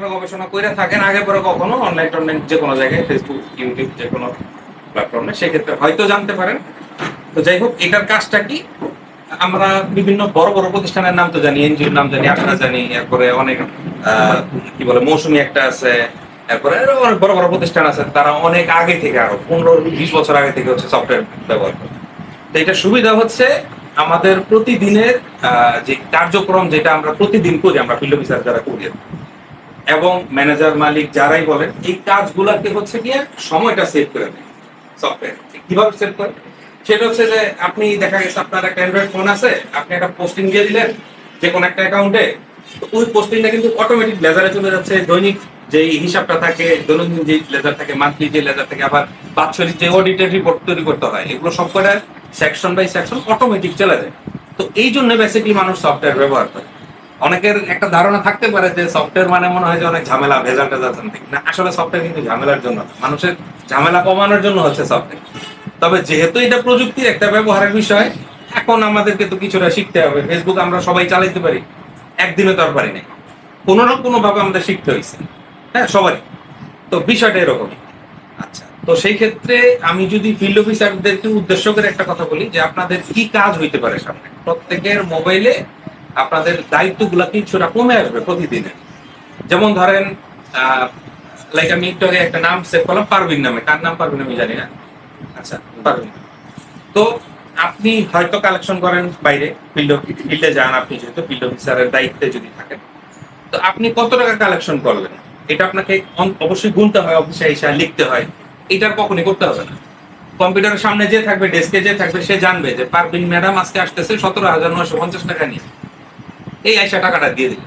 আপনারা গবেষণা করে থাকেন আগে পরে কখনো অনলাইন টনলাইন যে কোনো জায়গায় ফেসবুক ইউটিউব যে কোনো প্ল্যাটফর্মে, সেক্ষেত্রে হয়তো জানতে পারেন। তো যাই হোক, এটার কাজটা কি, আমরা বিভিন্ন বড় বড় প্রতিষ্ঠানের নাম তো জানি, এনজিওর নাম জানি, আপনারা জানি, এরপরে অনেক কি বলে মৌসুমী একটা আছে, এরপরে অনেক বড় বড় প্রতিষ্ঠান আছে, তারা অনেক আগে থেকে, আরো 15-20 বছর আগে থেকে হচ্ছে সফটওয়্যার ব্যবহার করে। তো এটা সুবিধা হচ্ছে আমাদের প্রতিদিনের যে কার্যক্রম যেটা আমরা প্রতিদিন করি, আমরা ফিল্ড অফিসার যারা করি এবং ম্যানেজার মালিক যারাই বলেন, এই কাজগুলাকে হচ্ছে গিয়ে সময়টা সেভ করে দেয় সফটওয়্যার। কিভাবে সেভ করে, সেটা হচ্ছে যে আপনি দেখা গেছে আপনার একটা অ্যান্ড্রয়েড ফোন আছে, আপনি একটা পোস্টিং দিয়ে দিলেন যে কোনো একটা অ্যাকাউন্টে, ওই পোস্টিংটা কিন্তু অটোমেটিক লেজারে চলে যাচ্ছে। দৈনিক যে হিসাবটা থাকে, দৈনন্দিন যে লেজার থাকে, মান্থলি যে লেজার থাকে, আবার বাৎসরিক যে অডিটের রিপোর্ট তৈরি করতে হয়, এগুলো সব করে সেকশন বাই সেকশন অটোমেটিক চলে যায়। তো এই জন্য বেসিক্যালি মানুষ সফটওয়্যার ব্যবহার করে। অনেকের একটা ধারণা থাকতে পারে যে সফটওয়্যার মানে মনে হয় যে অনেক ঝামেলা, ভেজাল টেজাল সামথিং না, আসলে সফটওয়্যার কিন্তু ঝামেলার জন্য, মানুষের ঝামেলা কমানোর জন্য হচ্ছে সফটওয়্যার। তবে যেহেতু এটা প্রযুক্তির একটা ব্যবহারের বিষয়, এখন আমাদেরকে তো কিছুটা শিখতে হবে। ফেসবুক আমরা সবাই চালাইতে পারি, একদিনে তো আর পারি নাই, কোনো না কোনো ভাবে আমাদের শিখতে হয়েছে, হ্যাঁ সবারই। তো বিষয়টা এরকম। আচ্ছা, তো সেই ক্ষেত্রে আমি যদি ফিল্ড অফিসারদেরকে উদ্দেশ্য করে একটা কথা বলি, যে আপনাদের কি কাজ হইতে পারে সামনে, প্রত্যেকের মোবাইলে আপনাদের দায়িত্বগুলা কিছুটা কমে আসবে প্রতিদিনের। যেমন ধরেন লাইক আমি একটু আগে একটা নাম সেভ করলাম পারভিন নামে, কার নাম পারভিন আমি জানি না। আচ্ছা, পারভিন। তো আপনি হয়তো কালেকশন করেন বাইরে, ফিল্ডে যান, আপনি যেহেতু ফিল্ড অফিসারের দায়িত্বে যদি থাকেন, তো আপনি কত টাকা কালেকশন করলেন এটা আপনাকে অবশ্যই গুনতে হয়, অফিসে এসে লিখতে হয়। এটার কখনই করতে হবে না। কম্পিউটারের সামনে যে থাকবে, ডেস্কে যে থাকবে, সে জানবে যে পারভিন ম্যাডাম আজকে আসতেছে 17,950 টাকা নিয়ে, এই আইসা টাকাটা দিয়ে দিল।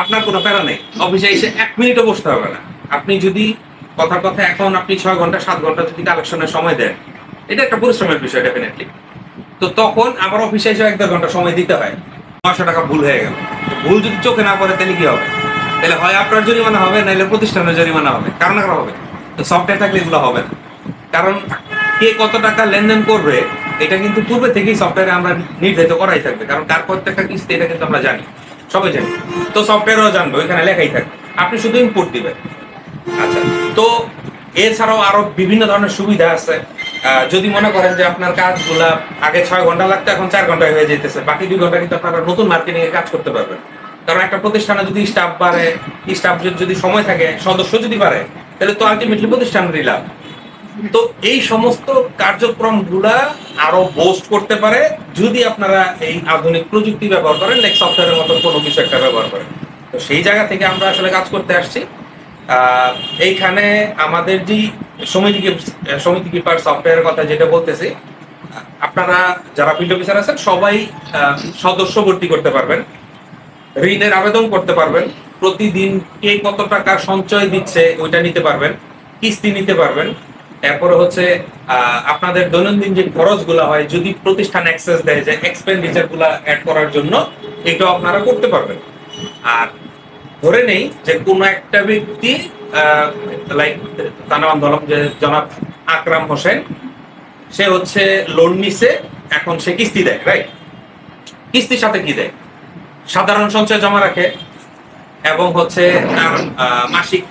আপনার কোনো প্যারা নেই, অফিসে এসে 1 মিনিটও বসতে হবে না। আপনি যদি কথার কথা এখন আপনি 6 ঘন্টা 7 ঘন্টা যদি কালেকশনের সময় দেন, এটা একটা পরিশ্রমের বিষয় ডেফিনেটলি। তো তখন আবার অফিসে এসে 1-1.5 ঘন্টা সময় দিতে হয়, 900 টাকা ভুল হয়ে গেল। ভুল যদি চোখে না পড়ে তাহলে কি হবে? তাহলে হয় আপনার জরিমানা হবে, নাহলে প্রতিষ্ঠানের জরিমানা হবে, কারণ কারো হবে। তো সফটওয়্যার থাকলে এগুলো হবে না, কারণ কে কত টাকা লেনদেন করবে এটা কিন্তু পূর্বে থেকেই সফটওয়্যারে আমরা নির্ধারিত করাই থাকবে, কারণ কার প্রত্যেকটা কিস্তি এটা কিন্তু আমরা জানি, সবাই জানি। তো সফটওয়্যারও জানবে, ওইখানে লেখাই থাকবে, আপনি শুধু ইনপুট দিবেন। আচ্ছা, তো এছাড়াও আরো বিভিন্ন ধরনের সুবিধা আছে। যদি মনে করেন যে আপনার কাজগুলা আগে 6 ঘন্টা লাগতো, এখন 4 ঘন্টায় হয়ে যেতেছে, বাকি 2 ঘন্টা কিন্তু আপনারা নতুন মার্কেটিং এ কাজ করতে পারবেন। কারণ একটা প্রতিষ্ঠানে যদি স্টাফ বাড়ে, স্টাফ যদি সময় থাকে, সদস্য যদি বাড়ে, তাহলে তো আলটিমেটলি প্রতিষ্ঠানেরই লাভ। তো এই সমস্ত কার্যক্রম গুলা আরো বোস্ট করতে পারে যদি আপনারা এই আধুনিক প্রযুক্তি ব্যবহার করেন, লাইক সফটওয়্যারের মতো কোনো কিছু একটা ব্যবহার করেন। তো সেই জায়গা থেকে আমরা আসলে কাজ করতে আসছি। এইখানে আমাদের যে সমিতি কিপার সফটওয়্যারের কথা যেটা বলতেছি, আপনারা যারা ফিল্ড অফিসার আছেন সবাই সদস্য ভর্তি করতে পারবেন, ঋণের আবেদন করতে পারবেন, প্রতিদিন কে কত টাকা সঞ্চয় দিচ্ছে ওইটা নিতে পারবেন, কিস্তি নিতে পারবেন। এরপরে হচ্ছে আপনাদের দৈনন্দিন যে খরচগুলো হয়, যদি প্রতিষ্ঠান অ্যাক্সেস দেয় যে এক্সপেন্ডিচার গুলা অ্যাড করার জন্য, এটাও আপনারা করতে পারবেন। আর ধরে নেই যে কোনো একটা ব্যক্তি লাইক তার নাম ধরলাম যে জনাব আকরাম হোসেন, সে হচ্ছে লোন নিছে, এখন সে কিস্তি দেয়, রাইট? কিস্তির সাথে কি দেয়? সাধারণ সঞ্চয় জমা রাখে, এবং হচ্ছে তার মাসিক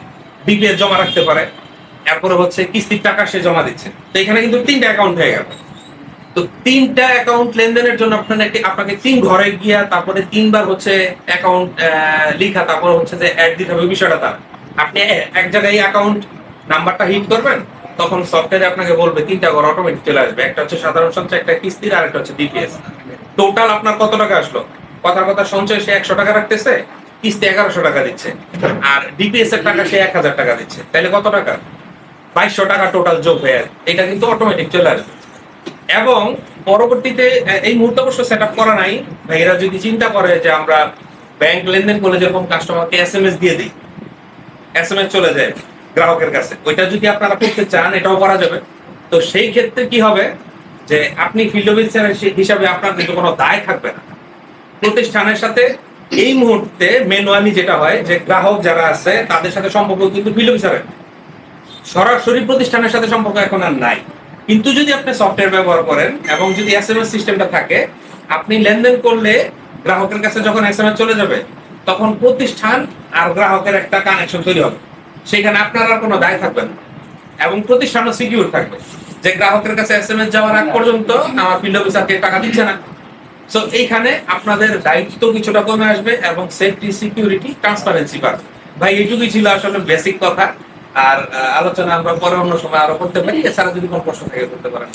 বিপিএস জমা রাখতে পারে, এরপরে হচ্ছে কিস্তির টাকা সে জমা দিচ্ছে। তো এখানে কিন্তু 3টা অ্যাকাউন্ট হয়ে গেল। তো 3টা অ্যাকাউন্ট লেনদেনের জন্য আপনাকে 3 ঘরে গিয়া তারপরে 3বার হচ্ছে অ্যাকাউন্ট লিখা, তারপর হচ্ছে যে অ্যাড দিতে হবে, বিষয়টা তার। আপনি এক জায়গায় অ্যাকাউন্ট নাম্বারটা হিট করবেন, তখন সফটওয়্যারে আপনাকে বলবে 3টা ঘর অটোমেটিক চলে আসবে, একটা হচ্ছে সাধারণ সঞ্চয়, একটা কিস্তির, আর একটা হচ্ছে বিপিএস। টোটাল আপনার কত টাকা আসলো? কথার কথা সঞ্চয় সে 100 টাকা রাখতেছে, কিস্তি 1100 টাকা দিচ্ছে, আর ডিপিএস এর টাকা সে 1000 টাকা দিচ্ছে, তাহলে কত টাকা? 2200 টাকা টোটাল যোগ হয়ে, এটা কিন্তু অটোমেটিক চলে আসবে। এবং পরবর্তীতে এই মুহূর্তে অবশ্য সেট আপ করা নাই, এরা যদি চিন্তা করে যে আমরা ব্যাংক লেনদেন করলে যেরকম কাস্টমারকে এসএমএস দিয়ে দিই, এসএমএস চলে যায় গ্রাহকের কাছে, ওইটা যদি আপনারা করতে চান এটাও করা যাবে। তো সেই ক্ষেত্রে কি হবে যে আপনি ফিল্ড অফিসার হিসাবে আপনার কিন্তু কোনো দায় থাকবে না প্রতিষ্ঠানের সাথে। এই মুহূর্তে ম্যানুয়ালি যেটা হয় যে গ্রাহক যারা আছে তাদের সাথে সম্পর্ক কিন্তু ফিল্ড অফিসারের, সরাসরি প্রতিষ্ঠানের সাথে সম্পর্ক এখন আর নাই। কিন্তু যদি আপনি সফটওয়্যার ব্যবহার করেন এবং যদি এসএমএস সিস্টেমটা থাকে, আপনি লেনদেন করলে গ্রাহকের কাছে যখন এসএমএস চলে যাবে, তখন প্রতিষ্ঠান আর গ্রাহকের একটা কানেকশন তৈরি হবে, সেখানে আপনার আর কোনো দায় থাকবে না এবং প্রতিষ্ঠানও সিকিউর থাকবে যে গ্রাহকের কাছে এসএমএস যাওয়ার আগ পর্যন্ত আমার ফিল্ড অফিসারকে টাকা দিচ্ছে না। সো এইখানে আপনাদের দায়িত্ব কিছুটা কমে আসবে এবং সেফটি, সিকিউরিটি, ট্রান্সপারেন্সি পাবে। ভাই এইটুকুই ছিল আসলে বেসিক কথা। আর আলোচনা আমরা পরে অন্য সময় আরো করতে পারি। এছাড়া যদি কোনো প্রশ্ন থাকে করতে পারেন।